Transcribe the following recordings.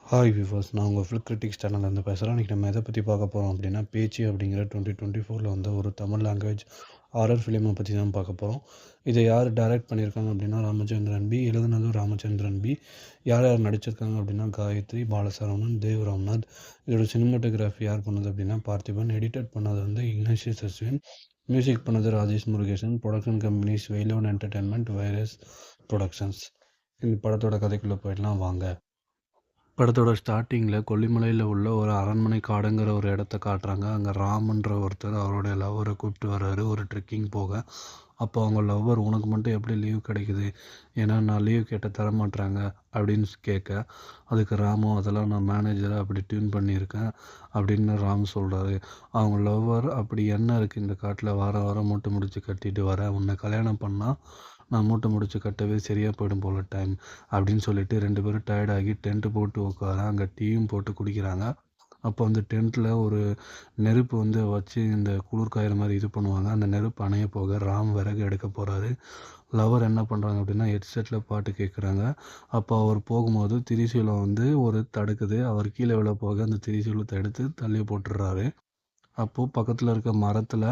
Hi viewers, நான் உங்கள் film critics சேனல்லேருந்து பேசுகிறேன். இன்றைக்கி நம்ம எதை பற்றி பார்க்க போகிறோம் அப்படின்னா, பேச்சு அப்படிங்கிற 2024 வந்த ஒரு தமிழ் லாங்குவேஜ் ஹாரர் ஃபிலிமை பற்றி தான் பார்க்க போகிறோம். இதை யார் டைரக்ட் பண்ணியிருக்காங்க அப்படின்னா ராமச்சந்திரன் பி. எழுதுனதும் ராமச்சந்திரன் பி. யார் யார் நடிச்சிருக்காங்க அப்படின்னா காயத்ரி, பாலசரவணன், தேவ் ராம்நாத். இதோட சினிமாட்டோகிராஃபி யார் பண்ணது அப்படின்னா பார்த்திபன். எடிட்டட் பண்ணது வந்து இக்னேஷியஸ் அஸ்வின். மியூசிக் பண்ணது Rajesh Murugesan. Production companies Veyilon entertainment, virus productions. இந்த படத்தோட கதைக்குள்ளே போயிடலாம் வாங்க. படத்தோட ஸ்டார்ட்டிங்கில் கொல்லிமலையில் உள்ள ஒரு அரண்மனை காடுங்கிற ஒரு இடத்த காட்டுறாங்க. அங்கே ராம்ன்ற ஒருத்தர் அவருடைய லவ்வரை கூப்பிட்டு வர்றாரு ஒரு ட்ரெக்கிங் போக. அப்போ அவங்க லவ்வர், உனக்கு மட்டும் எப்படி லீவ் கிடைக்குது, ஏன்னா நான் லீவ் கேட்டால் தரமாட்டுறாங்க அப்படின்னு கேட்க, அதுக்கு ராமும் அதெல்லாம் நான் மேனேஜரை அப்படி டியூன் பண்ணியிருக்கேன் அப்படின்னு ராம் சொல்கிறாரு. அவங்க லவ்வர், அப்படி என்ன இருக்குது இந்த காட்டில், வாரம் வாரம் மூட்டை முடிச்சு கட்டிட்டு வரேன், உன்னை கல்யாணம் பண்ணால் நான் மூட்டை முடிச்சு கட்டவே சரியாக போயிடும் போல் டைம் அப்படின்னு சொல்லிட்டு 2 பேரும் டயர்டாகி டென்ட்டு போட்டு உட்கார அங்கே டீயும் போட்டு குடிக்கிறாங்க. அப்போ அந்த டென்ட்டில் ஒரு நெருப்பு வந்து வச்சு இந்த குளிர் காயிற மாதிரி இது பண்ணுவாங்க. அந்த நெருப்பு அணைய போக ராம் விறகு எடுக்க போகிறாரு. லவர் என்ன பண்ணுறாங்க அப்படின்னா ஹெட்செட்டில் பாட்டு கேட்குறாங்க. அப்போ அவர் போகும்போது திரிசூலம் வந்து ஒரு தடுக்குது. அவர் கீழே விழ போக அந்த திரிசூலத்தை எடுத்து தள்ளி போட்டுடுறாரு. அப்போது பக்கத்தில் இருக்க மரத்தில்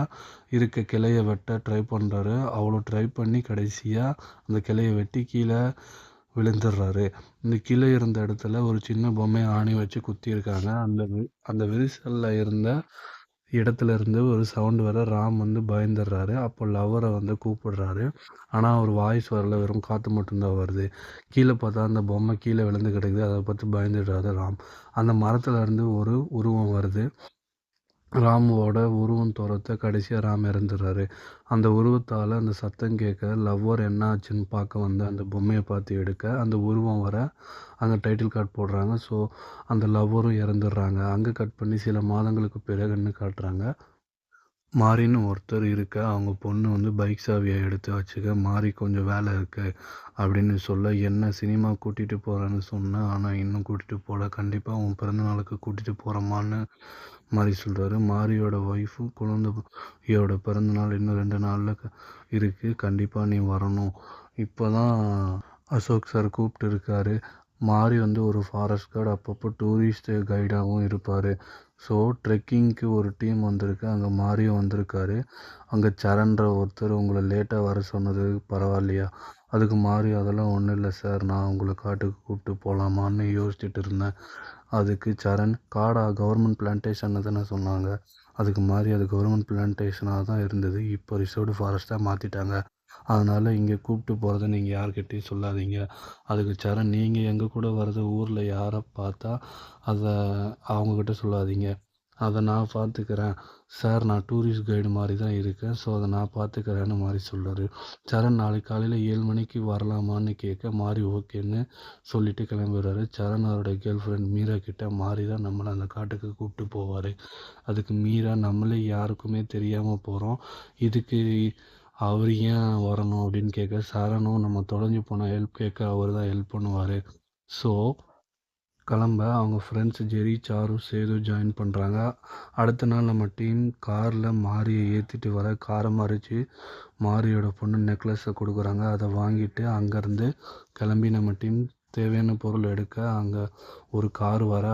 இருக்க கிளையை வெட்ட ட்ரை பண்ணுறாரு. அவ்வளோ ட்ரை பண்ணி கடைசியாக அந்த கிளையை வெட்டி கீழே விழுந்துடுறாரு. இந்த கிளை இருந்த இடத்துல ஒரு சின்ன பொம்மையை ஆணி வச்சு குத்தியிருக்காங்க. அந்த விரிசலில் இருந்த இடத்துல இருந்து ஒரு சவுண்டு வர ராம் வந்து பயந்துடுறாரு. அப்போ லவ்வரை வந்து கூப்பிடுறாரு. ஆனால் அவர் வாய்ஸ் வரல, வெறும் காற்று மட்டும்தான் வருது. கீழே பார்த்தா அந்த பொம்மை கீழே விழுந்து கிடக்குது. அதை பார்த்து பயந்துடுறாரு ராம். அந்த மரத்துல இருந்து ஒரு உருவம் வருது. ராமுவோட உருவம் துரத்த கடைசியாக ராம் இறந்துடுறாரு. அந்த உருவத்தால் அந்த சத்தம் கேட்க லவ்வர் என்ன ஆச்சுன்னு பார்க்க வந்து அந்த பொம்மையை பார்த்து எடுக்க அந்த உருவம் வர அங்கே டைட்டில் கார்டு போடுறாங்க. ஸோ அந்த லவ்வரும் இறந்துடுறாங்க. அங்கே கட் பண்ணி சில மாதங்களுக்கு பிறகுன்னு காட்டுறாங்க. மாரின்னு ஒருத்தர் இருக்க, அவங்க பொண்ணு வந்து பைக் சாவியை எடுத்து வச்சுக்க, மாறி கொஞ்சம் வேலை இருக்குது அப்படின்னு சொல்ல, என்ன சினிமா கூட்டிகிட்டு போகிறேன்னு சொன்னேன், ஆனால் இன்னும் கூட்டிகிட்டு போகல, கண்டிப்பாக உன் பிறந்தநாளுக்கு கூட்டிகிட்டு போகிறம்மான்னு மாறி சொல்கிறாரு. மாரியோட ஒய்ஃபு குழந்தையோட பிறந்தநாள் இன்னும் 2 நாளில் இருக்குது, கண்டிப்பாக நீ வரணும். இப்போ தான் அசோக் சார் கூப்பிட்டு இருக்காரு. மாரி வந்து ஒரு ஃபாரஸ்ட் கார்டு, அப்பப்போ டூரிஸ்ட் கைடாகவும் இருப்பார். ஸோ ட்ரெக்கிங்க்கு ஒரு டீம் வந்திருக்கு. அங்கே மாரியும் வந்திருக்காரு. அங்கே சரண்ன்ற ஒருத்தர் உங்களை லேட்டாக வர சொன்னது பரவாயில்லையா? அதுக்கு மாரி, அதெல்லாம் ஒன்றும் இல்லை சார், நான் உங்களை காட்டுக்கு கூப்பிட்டு போகலாமான்னு யோசிச்சுட்டு இருந்தேன். அதுக்கு சரண், காடா, கவர்மெண்ட் பிளான்டேஷன்னு தானே சொன்னாங்க. அதுக்கு மாரி, அது கவர்மெண்ட் பிளான்டேஷனாக தான் இருந்தது, இப்போ ரிசர்வ்டு ஃபாரஸ்ட்டாக மாற்றிட்டாங்க. அதனால் இங்கே கூப்பிட்டு போகிறத நீங்கள் யார்கிட்டையும் சொல்லாதீங்க. அதுக்கு சரண், நீங்கள் எங்கள் கூட வர்றத ஊரில் யாரை பார்த்தா அதை அவங்கக்கிட்ட சொல்லாதீங்க. அதை நான் பார்த்துக்கிறேன் சார், நான் டூரிஸ்ட் கைடு மாதிரி தான் இருக்கேன், ஸோ அதை நான் பார்த்துக்கிறேன்னு மாறி சொல்கிறாரு. சரண், நாளைக்கு காலையில் 7 மணிக்கு வரலாமான்னு கேட்க மாறி ஓகேன்னு சொல்லிட்டு கிளம்பிடுறாரு. சரண் அவருடைய கேர்ள் ஃப்ரெண்ட் மீரா கிட்ட, மாறி தான் நம்மளை அந்த காட்டுக்கு கூப்பிட்டு போவார். அதுக்கு மீரா, நம்மளே யாருக்குமே தெரியாமல் போகிறோம், இதுக்கு அவர் ஏன் வரணும் அப்படின்னு கேட்க, சரணும் நம்ம தொலைஞ்சு போன ஹெல்ப் கேட்க அவர் தான் ஹெல்ப் பண்ணுவார். ஸோ கிளம்ப அவங்க ஃப்ரெண்ட்ஸ் ஜெரி, சாரு, சேது ஜாயின் பண்ணுறாங்க. அடுத்த நாள் நம்ம டீம் காரில் மாரியை ஏற்றிட்டு வர, காரை மறித்து மாரியோட பொண்ணு நெக்லஸை கொடுக்குறாங்க. அதை வாங்கிட்டு அங்கேருந்து கிளம்பி நம்ம டீம் தேவையான பொருள் எடுக்க, அங்கே ஒரு கார் வர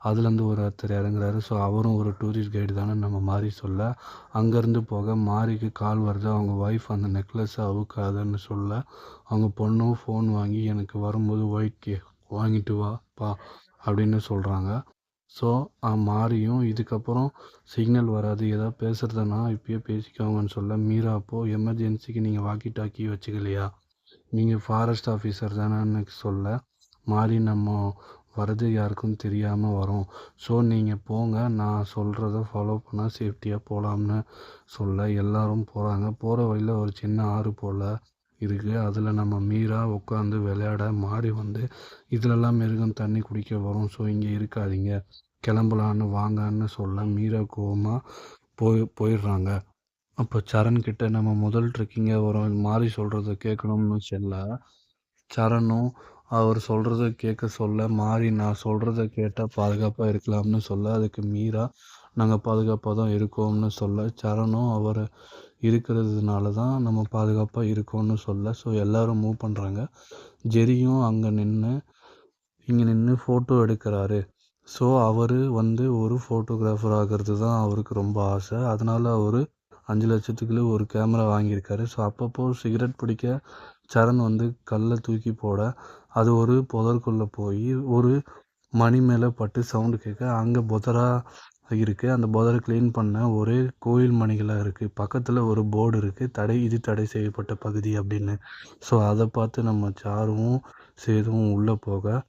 அதுலேருந்து ஒருத்தர் இறங்குறாரு. ஸோ அவரும் ஒரு டூரிஸ்ட் கைடு தானே நம்ம மாறி சொல்ல, அங்கேருந்து போக மாரிக்கு கால் வருது. அவங்க ஒய்ஃப் அந்த நெக்லஸை அவுக்காதுன்னு சொல்ல, அவங்க பொண்ணும் ஃபோன் வாங்கி எனக்கு வரும்போது ஒயிட் கேக் வாங்கிட்டு வாப்பா அப்படின்னு சொல்கிறாங்க. ஸோ மாரியும், இதுக்கப்புறம் சிக்னல் வராது, ஏதாவது பேசுகிறதுனா இப்பயே பேசிக்கோங்கன்னு சொல்ல, மீரா அப்போது எமர்ஜென்சிக்கு நீங்கள் வாக்கி டாக்கி வச்சுக்கலையா, நீங்கள் ஃபாரஸ்ட் ஆஃபீஸர் தானேன்னு சொல்ல, மாறி நம்ம வரது யாருக்கும் தெரியாமல் வரும், ஸோ நீங்கள் போங்க, நான் சொல்கிறத ஃபாலோ பண்ணால் சேஃப்டியாக போகலாம்னு சொல்ல எல்லோரும் போகிறாங்க. போகிற வழியில் ஒரு சின்ன ஆறு போல் இருக்குது. அதில் நம்ம மீரா உட்காந்து விளையாட, மாறி வந்து இதிலெல்லாம் மிருகம் தண்ணி குடிக்க வரும், ஸோ இங்கே இருக்காதீங்க, கிளம்பலான்னு வாங்கன்னு சொல்ல மீரா கோவமாக போயிடுறாங்க. அப்போ சரண் கிட்ட, நம்ம முதல் ட்ரெக்கிங்கை வரும், மாறி சொல்கிறத கேட்கணும்னு சொல்ல, சரணும் அவர் சொல்கிறத கேட்க சொல்ல, மாறி நான் சொல்கிறத கேட்டால் பாதுகாப்பாக இருக்கலாம்னு சொல்ல, அதுக்கு மீரா, நாங்கள் பாதுகாப்பாக தான் இருக்கோம்னு சொல்ல, சரணும் அவர் இருக்கிறதுனால தான் நம்ம பாதுகாப்பாக இருக்கோம்னு சொல்ல, ஸோ எல்லோரும் மூவ் பண்ணுறாங்க. ஜெரியும் அங்கே நின்று இங்கே நின்று ஃபோட்டோ எடுக்கிறாரு. ஸோ அவர் வந்து ஒரு ஃபோட்டோகிராஃபர் ஆகிறது தான் அவருக்கு ரொம்ப ஆசை. அதனால் அவர் 5,00,000க்கு ஒரு கேமரா வாங்கியிருக்காரு. ஸோ அப்பப்போ சிகரெட் பிடிக்க சரண் வந்து கல்லை தூக்கி போட அது ஒரு புதருக்குள்ளே போய் ஒரு மணி மேலே பட்டு சவுண்டு கேட்க அங்கே புதரா இருக்குது. அந்த புதரை க்ளீன் பண்ண ஒரே கோயில் மணிகளாக இருக்குது. பக்கத்தில் ஒரு போர்டு இருக்குது, இது தடை செய்யப்பட்ட பகுதி அப்படின்னு. ஸோ அதை பார்த்து நம்ம சாருவும் சேதுவும் உள்ளே போக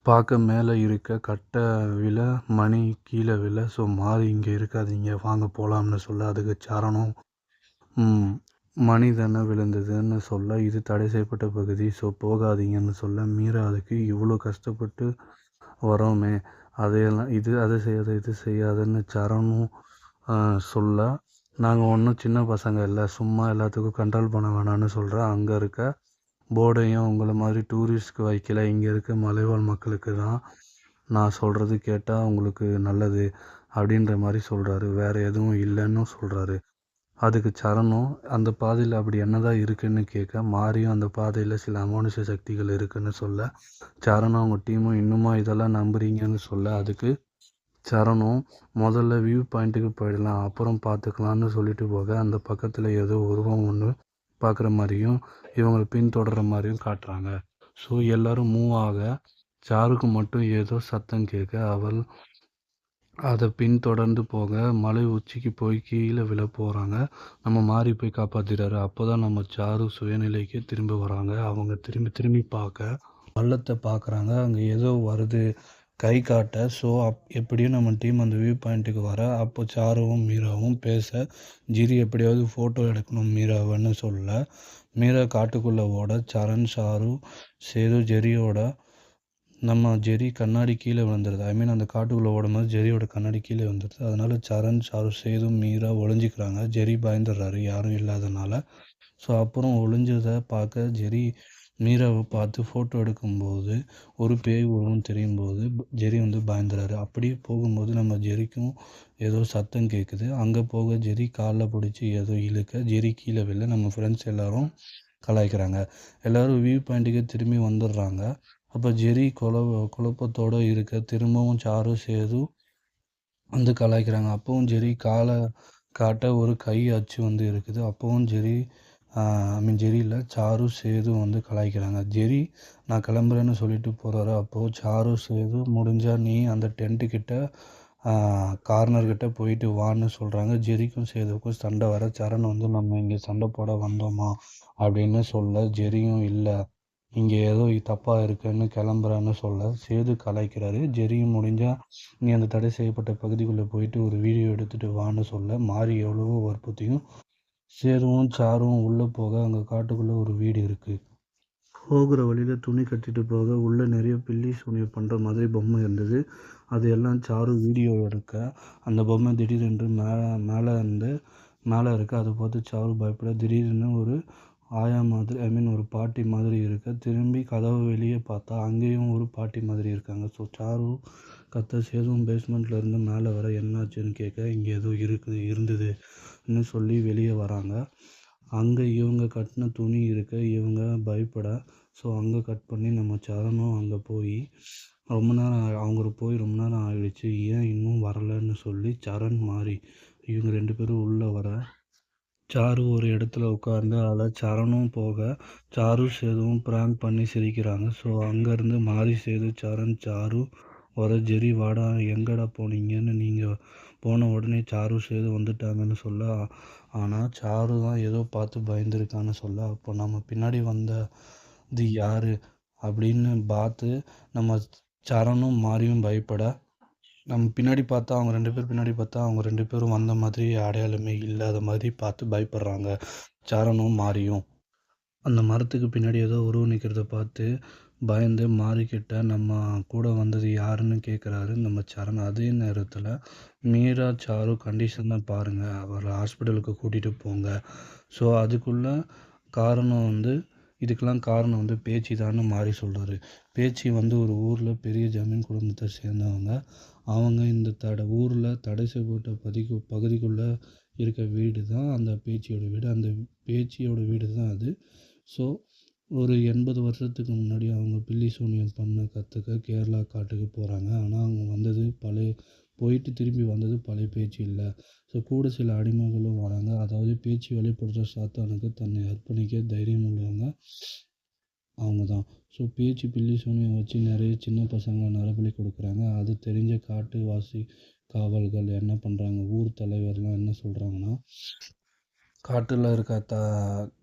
பார்க்க மேலே இருக்க கட்டை விழ மணி கீழே விழ. ஸோ மாறி இங்கே இருக்காதீங்க வாங்க போகலாம்னு சொல்ல அதுக்கு சரணம் மணி தானே விழுந்ததுன்னு சொல்ல இது தடை செய்யப்பட்ட பகுதி ஸோ போகாதீங்கன்னு சொல்ல மீரா அதுக்கு இவ்வளோ கஷ்டப்பட்டு வரோமே அதையெல்லாம் அதை செய்யாத இது செய்யாதுன்னு சரணும் சொல்ல நாங்கள் ஒன்றும் சின்ன பசங்க இல்லை சும்மா எல்லாத்துக்கும் கண்ட்ரோல் பண்ண வேணான்னு சொல்கிறேன். அங்கே இருக்க போர்டையும் உங்களை மாதிரி டூரிஸ்ட்க்கு வைக்கல, இங்கே இருக்க மலைவாழ் மக்களுக்கு தான் நான் சொல்கிறது கேட்டால் உங்களுக்கு நல்லது அப்படின்ற மாதிரி சொல்கிறாரு. வேறு எதுவும் இல்லைன்னு சொல்கிறாரு. அதுக்கு சரணும் அந்த பாதையில் அப்படி என்னதான் இருக்குன்னு கேட்க மாறியும் அந்த பாதையில் சில அமானுஷ சக்திகள் இருக்குன்னு சொல்ல சரணும் அவங்க டீமும் இன்னுமா இதெல்லாம் நம்புறீங்கன்னு சொல்ல அதுக்கு சரணும் முதல்ல வியூ பாயிண்ட்டுக்கு போயிடலாம் அப்புறம் பார்த்துக்கலான்னு சொல்லிட்டு போக அந்த பக்கத்தில் ஏதோ உருவம் ஒன்று பார்க்குற மாதிரியும் இவங்களை பின்தொடர்ற மாதிரியும் காட்டுறாங்க. ஸோ எல்லோரும் மூவ் ஆக சாருக்கு மட்டும் ஏதோ சத்தம் கேட்க அவள் அதை பின்தொடர்ந்து போக மலை உச்சிக்கு போய் கீழே விழ போகிறாங்க. நம்ம மாறி போய் காப்பாற்றிடுறாரு. அப்போ தான் நம்ம சாரு சுயநிலைக்கு திரும்ப வராங்க. அவங்க திரும்பி திரும்பி பார்க்க பள்ளத்தை பார்க்குறாங்க. அங்கே ஏதோ வருது கை காட்ட. ஸோ எப்படியும் நம்ம டீம் அந்த வியூ பாயிண்ட்டுக்கு வர அப்போ சாருவும் மீராவும் பேச ஜிரி எப்படியாவது ஃபோட்டோ எடுக்கணும் மீராவன்னு சொல்ல மீரா காட்டுக்குள்ளே ஓட சரண் சாரு சேது ஜெரியோட நம்ம ஜெரி கண்ணாடி கீழே விழுந்துருது. ஐ மீன் அந்த காட்டுக்குள்ளே ஓடும்போது ஜெரியோட கண்ணாடி கீழே வந்துடுது. அதனால் சரண் சாரு சேது மீரா ஒளிஞ்சிக்கிறாங்க. ஜெரி பயந்துடுறாரு யாரும் இல்லாதனால. ஸோ அப்புறம் ஒளிஞ்சதை பார்க்க ஜெரி மீராவை பார்த்து ஃபோட்டோ எடுக்கும்போது ஒரு பேய் உருவம் தெரியும் போது ஜெரி வந்து பயந்துறாரு. அப்படியே போகும்போது நம்ம ஜெரிக்கும் ஏதோ சத்தம் கேட்குது. அங்கே போக ஜெரி காலில் பிடிச்சி ஏதோ இழுக்க ஜெரி கீழே வெளில நம்ம ஃப்ரெண்ட்ஸ் எல்லோரும் கலாய்க்கிறாங்க. எல்லோரும் வியூ பாயிண்ட்டுக்கு திரும்பி வந்துடுறாங்க. அப்போ ஜெரி குழப்பத்தோடு இருக்க திரும்பவும் சாரு சேது வந்து கலாய்க்கிறாங்க. அப்பவும் ஜெரி காலை காட்ட ஒரு கை அச்சு வந்து இருக்குது. அப்பவும் ஜெரி ஐ மீன் ஜெரி இல்லை சாரு சேது வந்து கலாய்க்கிறாங்க. ஜெரி நான் கிளம்புறேன்னு சொல்லிட்டு போகிறாரு. அப்போது சாரு சேது முடிஞ்சால் நீ அந்த டென்ட்டுக்கிட்ட கார்னர்கிட்ட போயிட்டு வான்னு சொல்கிறாங்க. ஜெரிக்கும் சேதுக்கும் சண்டை வர சரண் வந்து நம்ம இங்கே சண்டை போட வந்தோமா அப்படின்னு சொல்ல ஜெரியும் இல்லை இங்கே ஏதோ தப்பாக இருக்குன்னு கிளம்புறான்னு சொல்ல சேது கலாய்க்கிறாரு. ஜெரியும் முடிஞ்சால் நீ அந்த தடை செய்யப்பட்ட பகுதிக்குள்ளே போயிட்டு ஒரு வீடியோ எடுத்துகிட்டு வான்னு சொல்ல மாறி எவ்வளவோ வற்புறுத்தியும் சேதுவும் சாரும் உள்ளே போக அங்கே காட்டுக்குள்ளே ஒரு வீடு இருக்குது. போகிற வழியில் துணி கட்டிட்டு போக உள்ளே நிறைய பில்லி சூனியம் பண்ணுற மாதிரி பொம்மை இருந்தது. அது எல்லாம் சாரு வீடியோ எடுக்க அந்த பொம்மை திடீரென்று மேலே இருக்குது. அதை பார்த்து சாரு பயப்பட திடீர்னு ஒரு ஆயா மாதிரி ஐ மீன் ஒரு பாட்டி மாதிரி இருக்க திரும்பி கதவு வெளியே பார்த்தா அங்கேயும் ஒரு பாட்டி மாதிரி இருக்காங்க. ஸோ சாரு கத்த சேதுவும் பேஸ்மெண்ட்டில் இருந்து மேலே வர என்னாச்சுன்னு கேட்க இங்கே ஏதோ இருந்ததுன்னு சொல்லி வெளியே வராங்க. அங்கே இவங்க கட்டின துணி இருக்க இவங்க பயப்பட ஸோ அங்கே கட் பண்ணி நம்ம சரணும் அங்கே போய் ரொம்ப நேரம் ஆகிடுச்சு ஏன் இன்னும் வரலைன்னு சொல்லி சரண் மாறி இவங்க 2 பேரும் உள்ளே வர சாரு ஒரு இடத்துல உட்கார்ந்து அதில் சரணும் போக சாரு சேதுவும் ப்ராங்க் பண்ணி சிரிக்கிறாங்க. ஸோ அங்கேருந்து மாறி சேது சரண் சாரு வர ஜெரி வாடா எங்கடா போனீங்கன்னு நீங்கள் போன உடனே சாரு சேது வந்துட்டாங்கன்னு சொல்ல ஆனால் சாரு தான் ஏதோ பார்த்து பயந்துருக்கான்னு சொல்ல அப்போ நம்ம பின்னாடி வந்தது யார் அப்படின்னு பார்த்து நம்ம சரணும் மாறியும் பயப்பட நம்ம பின்னாடி பார்த்தா அவங்க 2 பேர் பின்னாடி பார்த்தா அவங்க 2 பேரும் வந்த மாதிரி அடையாளமே இல்லாத மாதிரி பார்த்து பயப்படுறாங்க சரணும் மாறியும். அந்த மரத்துக்கு பின்னாடி ஏதோ உருவம் நிற்கிறத பார்த்து பயந்து மாறிக்கிட்ட நம்ம கூட வந்தது யாருன்னு கேட்குறாரு நம்ம சரண். அதே நேரத்தில் மீரா சாரு கண்டிஷனை பாருங்கள் அவரை ஹாஸ்பிட்டலுக்கு கூட்டிகிட்டு போங்க. ஸோ அதுக்குள்ள காரணம் வந்து இதுக்கெல்லாம் காரணம் வந்து பேச்சு தான்னு மாறி சொல்கிறாரு. பேச்சு வந்து ஒரு ஊரில் பெரிய ஜமீன் குடும்பத்தை சேர்ந்தவங்க. அவங்க இந்த ஊரில் தடை செய்யப்பட்ட பகுதிக்குள்ளே இருக்க வீடு தான் அந்த பேச்சியோட வீடு. அந்த பேச்சியோட வீடு தான் அது. ஸோ ஒரு 80 வருஷத்துக்கு முன்னாடி அவங்க பில்லி சூனியம் பண்ண கற்றுக்க கேரளா காட்டுக்கு போகிறாங்க. ஆனால் அவங்க வந்தது பழைய போயிட்டு திரும்பி வந்தது பழைய பேச்சு இல்லை. ஸோ கூட சில அடிமைகளும் வராங்க. அதாவது பேச்சு வெளிப்படுத்துகிற சாத்தானுக்கு தன்னை அர்ப்பணிக்க தைரியம் உள்ளவங்க அவங்க தான். ஸோ பேச்சு பில்லி சூனியம் வச்சு நிறைய சின்ன பசங்களை நரபலி கொடுக்குறாங்க. அது தெரிஞ்ச காட்டுவாசி காவல்கள் என்ன பண்ணுறாங்க, ஊர் தலைவர்லாம் என்ன சொல்கிறாங்கன்னா, காட்டில் இருக்க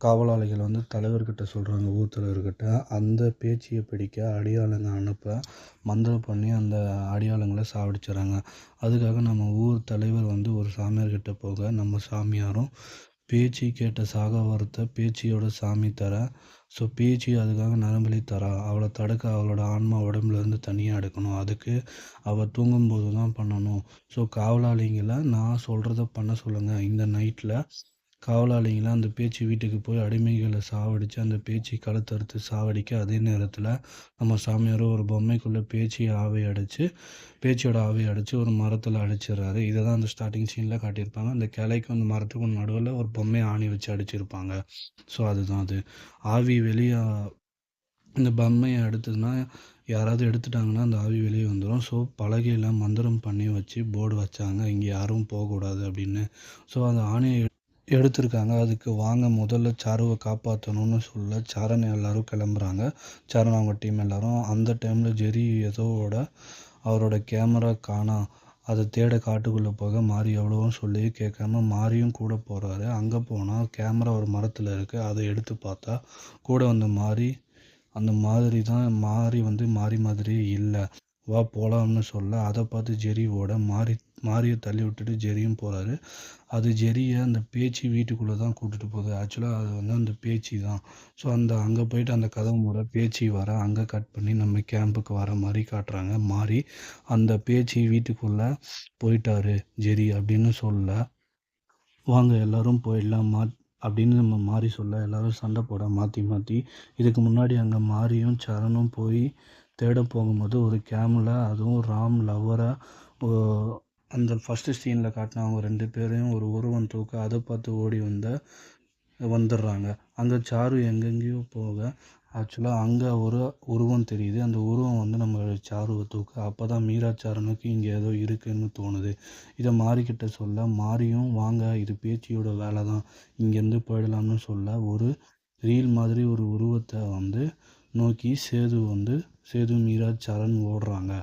காவலாளிகள் வந்து தலைவர்கிட்ட சொல்கிறாங்க, ஊர் தலைவர்கிட்ட அந்த பேச்சியை பிடிக்க அடியாளுங்க அனுப்ப மந்திரம் பண்ணி அந்த அடியாளுங்களை சாவடிச்சிடறாங்க. அதுக்காக நம்ம ஊர் தலைவர் வந்து ஒரு சாமியார்கிட்ட போக நம்ம சாமியாரும் பேச்சு கேட்ட சாகவரத்தை பேச்சியோட சாமி தர. ஸோ பேச்சு அதுக்காக நரம்பலி தரா. அவளை தடுக்க அவளோட ஆன்மா உடம்புலேருந்து தனியாக எடுக்கணும். அதுக்கு அவள் தூங்கும்போது தான் பண்ணணும். ஸோ காவலாளிங்களை நான் சொல்கிறத பண்ண சொல்லுங்கள். இந்த நைட்டில் காவலாளிங்களை அந்த பேச்சு வீட்டுக்கு போய் அடிமைகளை சாவடித்து அந்த பேச்சு கழுத்தறுத்து சாவடிக்க, அதே நேரத்தில் நம்ம சாமியாரும் ஒரு பொம்மைக்குள்ளே பேச்சியோட ஆவியை அடைச்சி ஒரு மரத்தில் அடிச்சிடுறாரு. இதை தான் அந்த ஸ்டார்டிங் சீனில் காட்டியிருப்பாங்க. அந்த கிளைக்கும் அந்த மரத்துக்கும் நடுவில் ஒரு பொம்மையை ஆணி வச்சு அடிச்சிருப்பாங்க. ஸோ அதுதான் அது. ஆவி வெளியே இந்த பொம்மையை எடுத்ததுன்னா யாராவது எடுத்துட்டாங்கன்னா அந்த ஆவி வெளியே வந்துடும். ஸோ பலகையில் மந்திரம் பண்ணி வச்சு போர்டு வச்சாங்க, இங்கே யாரும் போகக்கூடாது அப்படின்னு. ஸோ அந்த ஆணையை எடுத்திருக்காங்க. அதுக்கு வாங்க முதல்ல சாருவை காப்பாற்றணும்னு சொல்ல சரண் எல்லோரும் கிளம்புறாங்க. சரண் அவங்க டீம் எல்லோரும். அந்த டைமில் ஜெரி ஏதோட அவரோட கேமரா காணோம், அதை தேட காட்டுக்குள்ளே போக மாறி எவ்வளவோ சொல்லி கேட்காம மாறியும் கூட போகிறாரு. அங்கே போனால் கேமரா ஒரு மரத்தில் இருக்குது. அதை எடுத்து பார்த்தா கூட வந்த மாறி அந்த மாதிரி தான் மாறி வந்து மாறி மாதிரியே இல்லை. வா போகலாம்னு சொல்ல அதை பார்த்து ஜெரி ஓட மாரியை தள்ளி விட்டுட்டு ஜெரியும் போகிறாரு. அது ஜெரியை அந்த பேச்சு வீட்டுக்குள்ளே தான் கூட்டிகிட்டு போகுது. ஆக்சுவலாக அது வந்து அந்த பேச்சு தான். ஸோ அங்கே போயிட்டு அந்த கதவு மூட பேச்சு வர அங்கே கட் பண்ணி நம்ம கேம்புக்கு வர மாதிரி காட்டுறாங்க. மாறி அந்த பேச்சு வீட்டுக்குள்ளே போயிட்டாரு ஜெரி அப்படின்னு சொல்ல, வாங்க எல்லோரும் போயிடலாம் அப்படின்னு நம்ம மாறி சொல்ல எல்லோரும் சண்டை போட மாற்றி இதுக்கு முன்னாடி அங்கே மாறியும் சரணும் போய் தேட போகும்போது ஒரு கேமில் அதுவும் ராம் லவ்வராக அந்த ஃபஸ்ட்டு சீனில் காட்டினவங்க 2 பேரையும் ஒரு உருவம் தூக்க அதை பார்த்து ஓடி வந்துடுறாங்க. அங்கே சாரு எங்கெங்கேயோ போக ஆக்சுவலாக அங்கே ஒரு உருவம் தெரியுது. அந்த உருவம் வந்து நம்ம சாருவை தூக்க அப்போ தான் மீரா சாரனுக்கு இங்கே ஏதோ இருக்குதுன்னு தோணுது. இதை மாறிக்கிட்ட சொல்ல மாறியும் வாங்க இது பேச்சியோட வேலை தான், இங்கேருந்து போயிடலாம்னு சொல்ல ஒரு ரீல் மாதிரி ஒரு உருவத்தை வந்து நோக்கி சேது மீரா சரண் ஓடுறாங்க.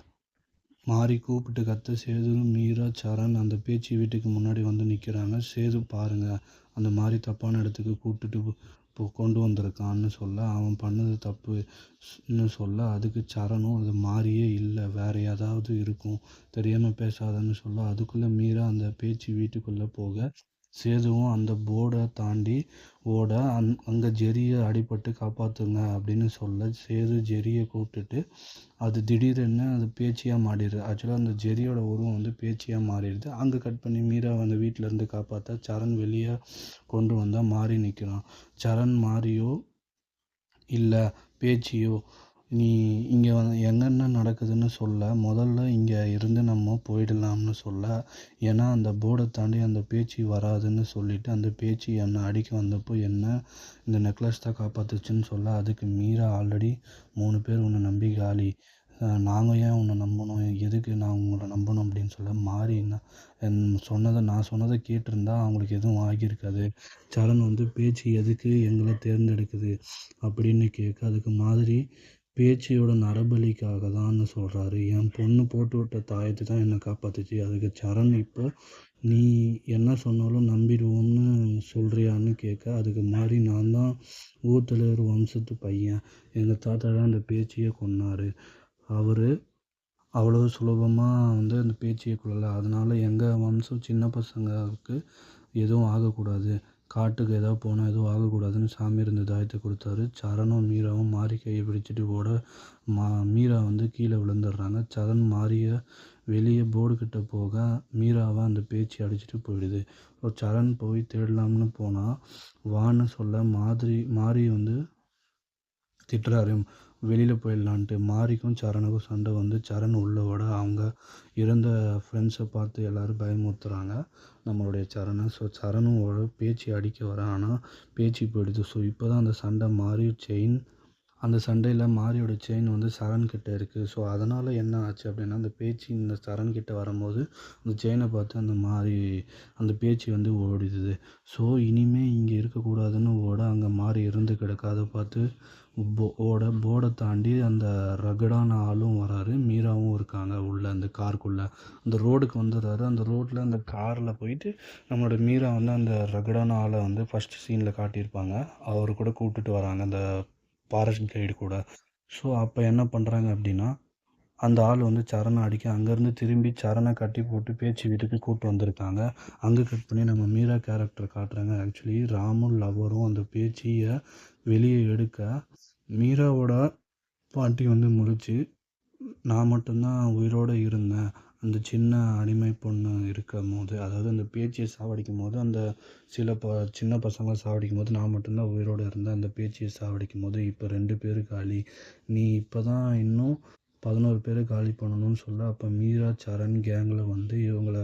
மாறி கூப்பிட்டு கத்த சேது மீரா சரண் அந்த பேச்சு வீட்டுக்கு முன்னாடி வந்து நிற்கிறாங்க. சேது பாருங்கள், அந்த மாதிரி தப்பான இடத்துக்கு கூப்பிட்டுட்டு கொண்டு வந்திருக்கான்னு சொல்ல அவன் பண்ணது தப்புன்னு சொல்ல அதுக்கு சரணும் அது மாதிரியே இல்லை, வேறு ஏதாவது இருக்கும், தெரியாமல் பேசாதன்னு சொல்ல அதுக்குள்ளே மீரா அந்த பேச்சு வீட்டுக்குள்ளே போக சேதுவும் அந்த போர்டை தாண்டி ஓட அங்கே ஜெரியை அடிபட்டு காப்பாற்றுங்க அப்படின்னு சொல்ல சேது ஜெரியை கூப்பிட்டுட்டு அது திடீர்னு அது பேச்சியாக மாறிடுது. ஆக்சுவலாக அந்த ஜெரியோட உருவம் வந்து பேச்சியாக மாறிடுது. அங்கே கட் பண்ணி மீரா வந்து வீட்டிலேருந்து காப்பாற்ற சரண் வெளியே கொண்டு வந்தால் மாறி நிற்கிறான். சரண் மாறியோ இல்லை பேச்சியோ நீ இங்கே வந்து என்னென்ன நடக்குதுன்னு சொல்ல முதல்ல இங்கே இருந்து நம்ம போயிடலாம்னு சொல்ல, ஏன்னா அந்த போர்டை தாண்டி அந்த பேச்சு வராதுன்னு சொல்லிவிட்டு அந்த பேச்சு என்னை அடிக்க வந்தப்போ என்ன இந்த நெக்லஸ் தான் காப்பாற்றுச்சுன்னு சொல்ல அதுக்கு மீரா ஆல்ரெடி 3 பேர் உன்னை நம்பி காலி, நாங்கள் ஏன் உன்னை நம்பணும், எதுக்கு நான் உங்களை நம்பணும் அப்படின்னு சொல்ல மாறி நான் சொன்னதை கேட்டிருந்தா அவங்களுக்கு எதுவும் ஆகியிருக்காது. சரண் வந்து பேச்சு எதுக்கு எங்களை தேர்ந்தெடுக்குது அப்படின்னு கேட்க அதுக்கு மாதிரி பேச்சியோட நரபலிக்காக தான்னு சொல்கிறாரு. என் பொண்ணு போட்டு விட்ட தாயத்தை தான் என்னை காப்பாற்றுச்சு. அதுக்கு சரண் இப்போ நீ என்ன சொன்னாலும் நம்பிடுவோம்னு சொல்கிறியான்னு கேட்க அதுக்கு மாதிரி நான் தான் ஊர் தலைவர் வம்சத்து பையன், எங்கள் தாத்தா தான் அந்த பேச்சியை கொன்னார், அவர் அவ்வளோ சுலபமாக வந்து அந்த பேச்சியை கொள்ளலை, அதனால் எங்கள் வம்சம் சின்ன பசங்களுக்கு எதுவும் ஆகக்கூடாது, காட்டுக்கு ஏதாவது போனால் எதுவும் ஆகக்கூடாதுன்னு சாமி இருந்த தாயத்தை கொடுத்தாரு. சரணும் மீராவும் மாறி கையை பிடிச்சிட்டு ஓட மீரா வந்து கீழே விழுந்துடுறாங்க. சரண் மாறியை வெளியே போர்டு கிட்ட போக மீராவை அந்த பேச்சு அடிச்சுட்டு போயிடுது. சரண் போய் தேடலாம்னு போனால் வான்னு சொல்ல மாறி வந்து திட்டுறாரு. வெளியில் போயிடலான்ட்டு மாரிக்கும் சரணுக்கும் சண்டை வந்து சரண் உள்ள விட அவங்க இறந்த ஃப்ரெண்ட்ஸை பார்த்து எல்லோரும் பயமுறுத்துகிறாங்க நம்மளுடைய சரணை. ஸோ சரணும் பேச்சு அடிக்க வர, ஆனால் பேச்சு போயிடுது. ஸோ இப்போ தான் அந்த சண்டை மாறி செயின், அந்த சண்டையில் மாரியோட செயின் வந்து சரண்கிட்ட இருக்குது. ஸோ அதனால் என்ன ஆச்சு அப்படின்னா, அந்த பேச்சு இந்த சரண்கிட்ட வரும்போது அந்த செயினை பார்த்து அந்த மாரி அந்த பேச்சு வந்து ஓடிடுது. ஸோ இனிமேல் இங்கே இருக்கக்கூடாதுன்னு ஓட அங்கே மாறி இருந்து கிடக்கு. அதை பார்த்து போர்டை தாண்டி அந்த ரகடான ஆளும் வராரு, மீராவும் இருக்காங்க உள்ளே அந்த காருக்குள்ளே. அந்த ரோடுக்கு வந்துடுறாரு. அந்த ரோட்டில் அந்த காரில் போயிட்டு நம்மளோட மீரா வந்து அந்த ரகடான ஆளை வந்து ஃபஸ்ட்டு சீனில் காட்டியிருப்பாங்க, அவர் கூட கூப்பிட்டுட்டு வராங்க அந்த ஃபாரஸ்ட் கைடு கூட. ஸோ அப்போ என்ன பண்ணுறாங்க அப்படின்னா, அந்த ஆள் வந்து சரணை அடிக்க அங்கேருந்து திரும்பி சரணை கட்டி போட்டு பேச்சு வீட்டுக்கு கூப்பிட்டு வந்திருக்காங்க. அங்கே கட் பண்ணி நம்ம மீரா கேரக்டர் காட்டுறாங்க. ஆக்சுவலி ராமும் லவரும் அந்த பேச்சியை வெளியே எடுக்க மீராவோட பாட்டி வந்து முழிச்சு, நான் மட்டும்தான் உயிரோடு இருந்தேன், அந்த சின்ன அடிமை பொண்ணு இருக்கும்போது, அதாவது அந்த பேச்சியை சாவடிக்கும்போது, அந்த சின்ன பசங்களை சாவடிக்கும்போது நான் மட்டும்தான் உயிரோடு இருந்தேன், அந்த பேச்சியை சாவடிக்கும்போது. இப்போ 2 பேர் காலி, நீ இப்போ தான் இன்னும் 11 பேரை காலி பண்ணணும்னு சொல்ல, அப்போ மீரா சரண் கேங்கில் வந்து இவங்கள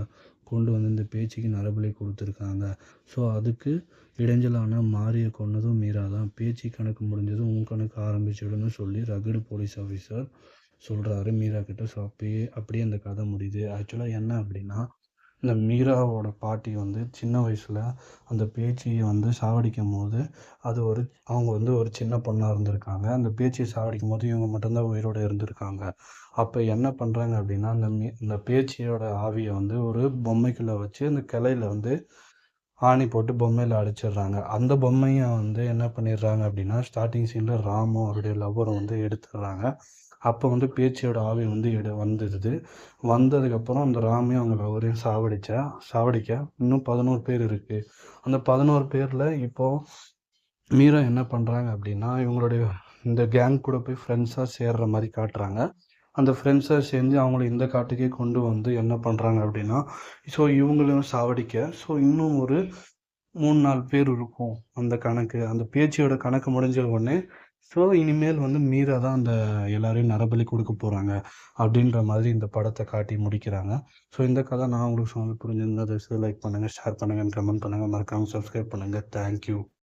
கொண்டு வந்து இந்த பேச்சுக்கு நரபலி கொடுத்துருக்காங்க. ஸோ அதுக்கு இடைஞ்சலான மாரியை கொன்னதும் மீரா தான். பேச்சு கணக்கு முடிஞ்சதும் உன் கணக்கு ஆரம்பிச்சிடுன்னு சொல்லி ரகடு போலீஸ் ஆஃபீஸர் சொல்கிறாரு மீரா கிட்ட. ஸோ அப்படியே அந்த கதை முடியுது. ஆக்சுவலாக என்ன அப்படின்னா, இந்த மீராவோட பாட்டி வந்து சின்ன வயசில் அந்த பேச்சியை வந்து சாவடிக்கும் போது, அது அவங்க வந்து ஒரு சின்ன பொண்ணாக இருந்திருக்காங்க. அந்த பேச்சியை சாவடிக்கும் போது இவங்க மட்டும்தான் உயிரோடு இருந்திருக்காங்க. அப்போ என்ன பண்ணுறாங்க அப்படின்னா, இந்த பேச்சியோட ஆவியை வந்து ஒரு பொம்மைக்குள்ளே வச்சு அந்த கிளையில் வந்து ஆணி போட்டு பொம்மையில் அடிச்சிடுறாங்க. அந்த பொம்மையை வந்து என்ன பண்ணிடுறாங்க அப்படின்னா, ஸ்டார்டிங் சீனில் ராமும் அவருடைய லவ்வரும் வந்து எடுத்துடுறாங்க. அப்போ வந்து பேச்சியோட ஆவி வந்து வந்துடுது. வந்ததுக்கப்புறம் அந்த ராமையும் அவங்க லவ்வரையும் சாவடிக்க இன்னும் 11 பேர் இருக்குது. அந்த 11 பேரில் இப்போது மீரா என்ன பண்ணுறாங்க அப்படின்னா, இவங்களுடைய இந்த கேங் கூட போய் ஃப்ரெண்ட்ஸாக சேர்ற மாதிரி காட்டுறாங்க. அந்த ஃப்ரெண்ட்ஸை சேர்ந்து அவங்கள இந்த காட்டுக்கே கொண்டு வந்து என்ன பண்ணுறாங்க அப்படின்னா, ஸோ இவங்களையும் சாவடிக்க, ஸோ இன்னும் ஒரு 3, 4 பேர் இருக்கும் அந்த கணக்கு. அந்த பேச்சியோட கணக்கு முடிஞ்ச உடனே, ஸோ இனிமேல் வந்து மீரா தான் அந்த எல்லாரையும் நரபலி கொடுக்க போகிறாங்க அப்படின்ற மாதிரி இந்த படத்தை காட்டி முடிக்கிறாங்க. ஸோ இந்த கதை நான் உங்களுக்கு சொன்னது புரிஞ்சிருந்தா தயவுசெய்து லைக் பண்ணுங்கள், ஷேர் பண்ணுங்கள், கமெண்ட் பண்ணுங்கள், மறக்காமல் சப்ஸ்கிரைப் பண்ணுங்கள். தேங்க்யூ.